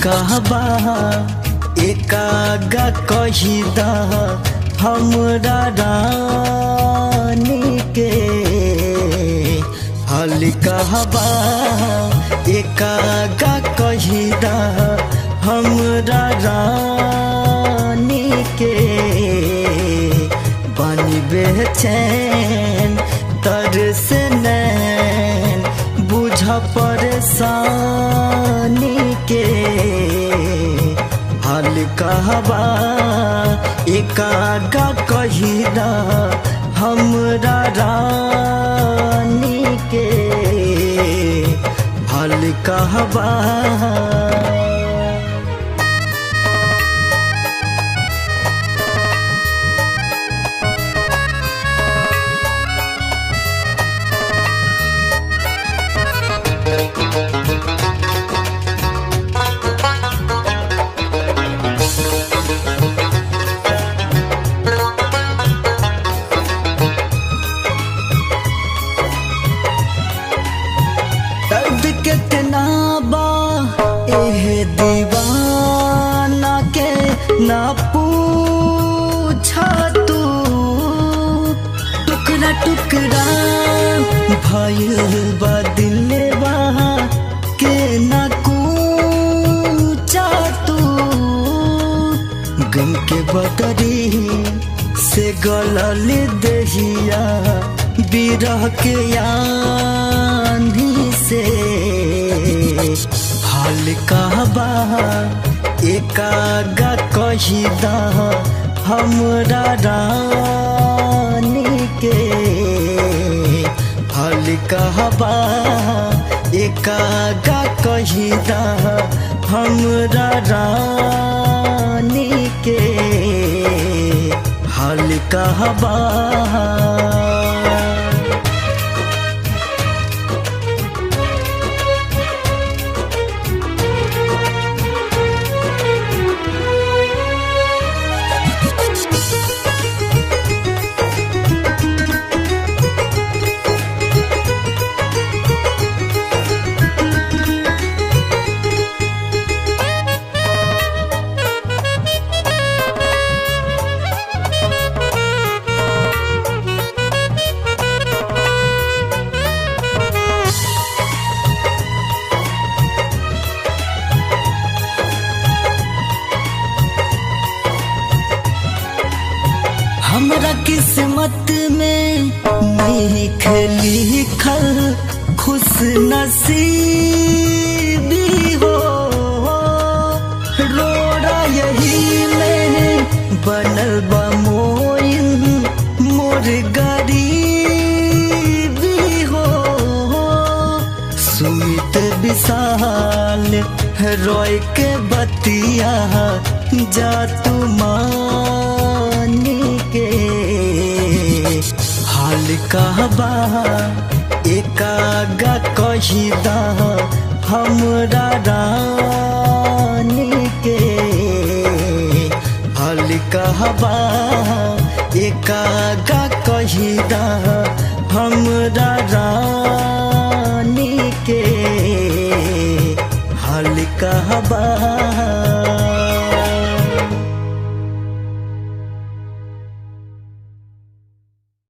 कहबा एकागा कहिदा हमरा रानी के हल कहबा एकागा कहिदा हमरा रानी के बनी बेचैन तरस नैन बुझ परेशानी के हल कहबा एकागा कहिदा हमरा रानी के हल कहबा। दर्द कितना बा एह दीवाना के ना पूछा तू टुकड़ा टुकड़ा भइल बा दिलवा के ना कूचा तू गम के बदरी से गलल दहिया बिरह के आंधी से हाल कहबा एकागा कहिदा हमरा रानी के हाल कहबा एकागा कहिदा हमरा रानी के हाल कहबा। हमरा किस्मत में नहीं लिखल खुश नसीबी हो रोड़ा यही में बनल बा मोइन मोर गरीबी हो सुमित विशाल रोय के बतिया जा तू मानी के हाल कहबा एकागा कहिदा हमरा रानी के हाल कहबा एकागा कहिदा हमरा रानी के हाल कहबा।